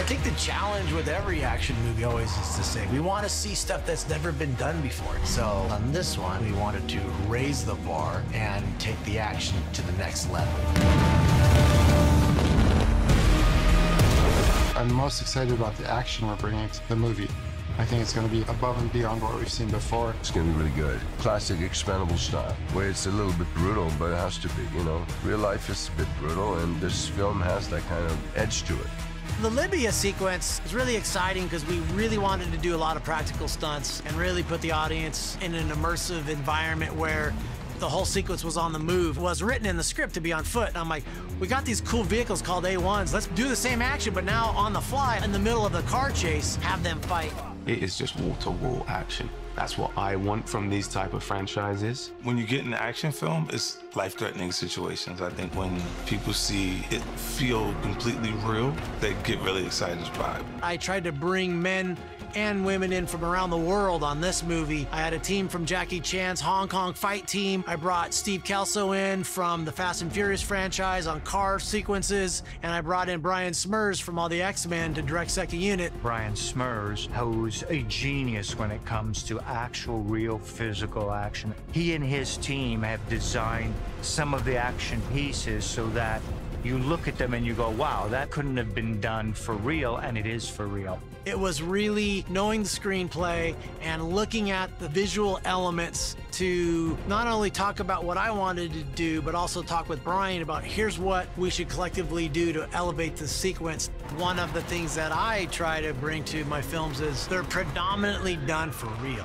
think the challenge with every action movie always is the same. We want to see stuff that's never been done before. So on this one, we wanted to raise the bar and take the action to the next level. I'm most excited about the action we're bringing to the movie. I think it's going to be above and beyond what we've seen before. It's going to be really good. Classic Expendables style, where it's a little bit brutal, but it has to be, you know. Real life is a bit brutal, and this film has that kind of edge to it. The Libya sequence is really exciting because we really wanted to do a lot of practical stunts and really put the audience in an immersive environment where the whole sequence was on the move. It was written in the script to be on foot. And I'm like, we got these cool vehicles called A1s. Let's do the same action, but now on the fly, in the middle of the car chase, have them fight. It is just wall-to-wall action. That's what I want from these type of franchises. When you get in an action film, it's life-threatening situations. I think when people see it feel completely real, they get really excited by it. I tried to bring men and women in from around the world on this movie. I had a team from Jackie Chan's Hong Kong fight team. I brought Steve Kelso in from the Fast and Furious franchise on car sequences, and I brought in Brian Smurs from all the X-Men to direct second unit. Brian Smurs, who's a genius when it comes to actual, real physical action. He and his team have designed some of the action pieces so that you look at them and you go, wow, that couldn't have been done for real, and it is for real. It was really knowing the screenplay and looking at the visual elements to not only talk about what I wanted to do, but also talk with Brian about here's what we should collectively do to elevate the sequence. One of the things that I try to bring to my films is they're predominantly done for real.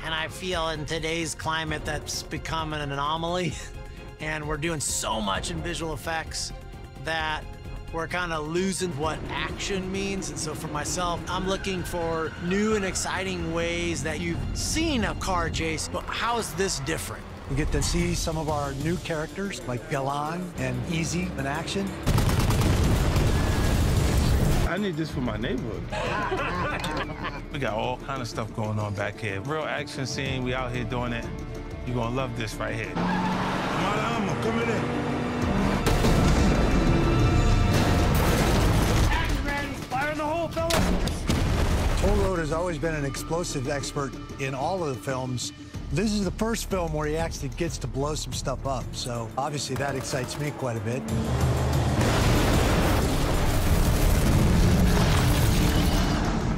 And I feel in today's climate that's become an anomaly. And we're doing so much in visual effects that we're kind of losing what action means. And so for myself, I'm looking for new and exciting ways that you've seen a car chase, but how is this different? We get to see some of our new characters like Galan and Easy in action. I need this for my neighborhood. We got all kind of stuff going on back here. Real action scene, we out here doing it. You're gonna love this right here. I'm coming in. Fire in the hole, fellas! Toll Road has always been an explosive expert in all of the films. This is the first film where he actually gets to blow some stuff up, so obviously that excites me quite a bit.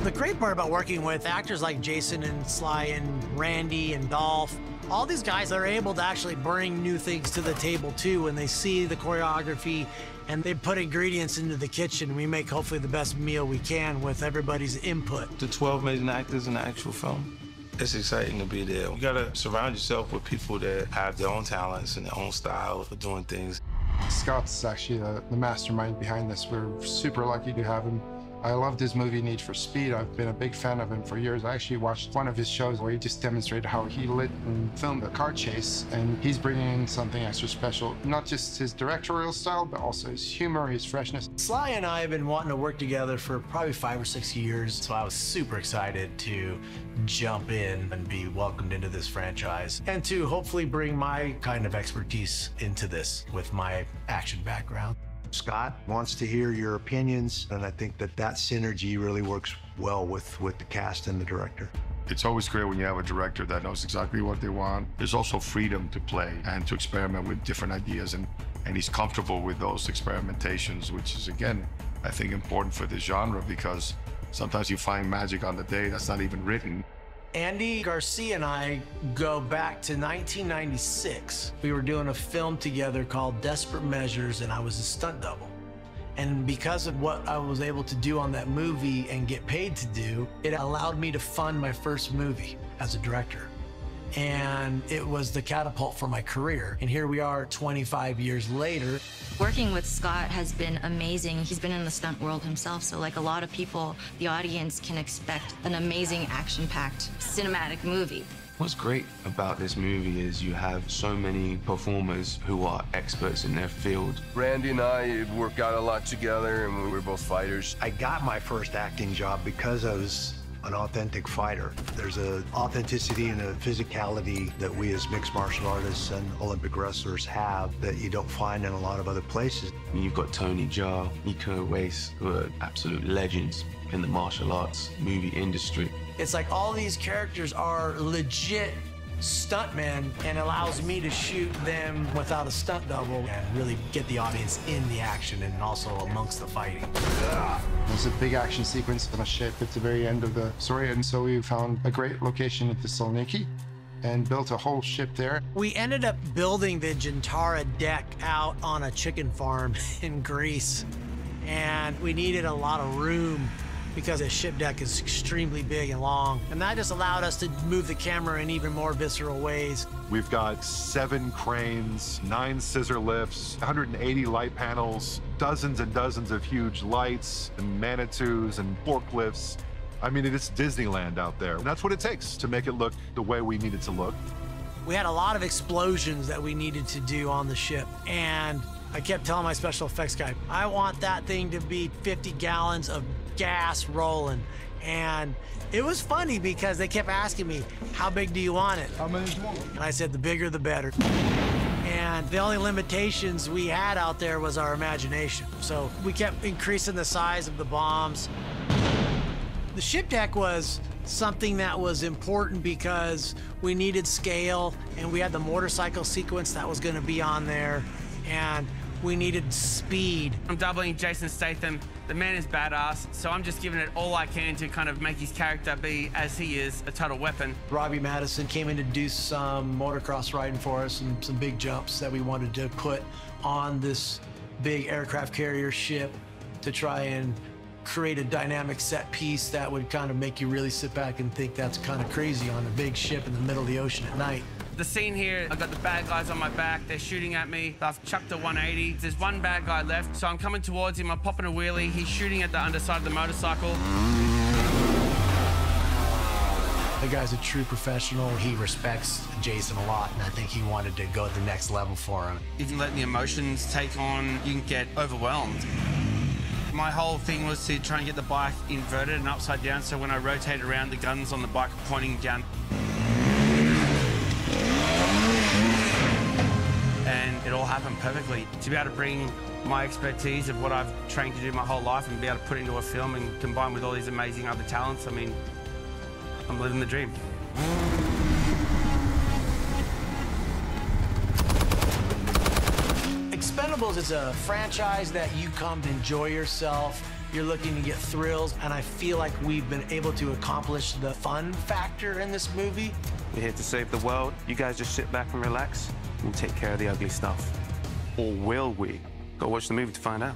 The great part about working with actors like Jason and Sly and Randy and Dolph, all these guys are able to actually bring new things to the table too when they see the choreography and they put ingredients into the kitchen. We make hopefully the best meal we can with everybody's input. The 12 amazing actors in the actual film, it's exciting to be there. You gotta surround yourself with people that have their own talents and their own style for doing things. Scott's actually the mastermind behind this. We're super lucky to have him. I loved his movie Need for Speed. I've been a big fan of him for years. I actually watched one of his shows where he just demonstrated how he lit and filmed a car chase, and he's bringing in something extra special. Not just his directorial style, but also his humor, his freshness. Sly and I have been wanting to work together for probably 5 or 6 years, so I was super excited to jump in and be welcomed into this franchise and to hopefully bring my kind of expertise into this with my action background. Scott wants to hear your opinions, and I think that synergy really works well with the cast and the director. It's always great when you have a director that knows exactly what they want. There's also freedom to play and to experiment with different ideas, and he's comfortable with those experimentations, which is, again, I think important for this genre, because sometimes you find magic on the day that's not even written. Andy Garcia and I go back to 1996. We were doing a film together called Desperate Measures, and I was a stunt double. And because of what I was able to do on that movie and get paid to do, it allowed me to fund my first movie as a director. And it was the catapult for my career. And here we are 25 years later. Working with Scott has been amazing. He's been in the stunt world himself, so like a lot of people, the audience can expect an amazing action-packed cinematic movie. What's great about this movie is you have so many performers who are experts in their field. Randy and I work out a lot together, and we're both fighters. I got my first acting job because I was an authentic fighter. There's an authenticity and a physicality that we as mixed martial artists and Olympic wrestlers have that you don't find in a lot of other places. You've got Tony Jaa, Iko Uwais, who are absolute legends in the martial arts movie industry. It's like all these characters are legit stuntmen, and allows me to shoot them without a stunt double and really get the audience in the action and also amongst the fighting. There's a big action sequence on a ship at the very end of the story, and so we found a great location at Thessaloniki and built a whole ship there. We ended up building the Gentara deck out on a chicken farm in Greece, and we needed a lot of room because the ship deck is extremely big and long, and that just allowed us to move the camera in even more visceral ways. We've got 7 cranes, 9 scissor lifts, 180 light panels, dozens and dozens of huge lights and Manitous and forklifts. I mean, it's Disneyland out there. And that's what it takes to make it look the way we need it to look. We had a lot of explosions that we needed to do on the ship, and I kept telling my special effects guy, I want that thing to be 50 gallons of gas rolling. And it was funny because they kept asking me, how big do you want it? How many do you want? And I said, the bigger the better. And the only limitations we had out there was our imagination. So we kept increasing the size of the bombs. The ship deck was something that was important because we needed scale, and we had the motorcycle sequence that was going to be on there, and we needed speed. I'm doubling Jason Statham. The man is badass, so I'm just giving it all I can to kind of make his character be, as he is, a total weapon. Robbie Madison came in to do some motocross riding for us and some big jumps that we wanted to put on this big aircraft carrier ship to try and create a dynamic set piece that would kind of make you really sit back and think that's kind of crazy on a big ship in the middle of the ocean at night. The scene here, I've got the bad guys on my back, they're shooting at me. I've chucked a 180. There's one bad guy left, so I'm coming towards him, I'm popping a wheelie, he's shooting at the underside of the motorcycle. The guy's a true professional. He respects Jason a lot, and I think he wanted to go to the next level for him. Even letting the emotions take on, you can get overwhelmed. My whole thing was to try and get the bike inverted and upside down, so when I rotated around, the guns on the bike are pointing down. And it all happened perfectly. To be able to bring my expertise of what I've trained to do my whole life and be able to put it into a film and combine with all these amazing other talents, I mean, I'm living the dream. Expendables is a franchise that you come to enjoy yourself. You're looking to get thrills, and I feel like we've been able to accomplish the fun factor in this movie. We're here to save the world. You guys just sit back and relax and take care of the ugly stuff. Or will we? Go watch the movie to find out.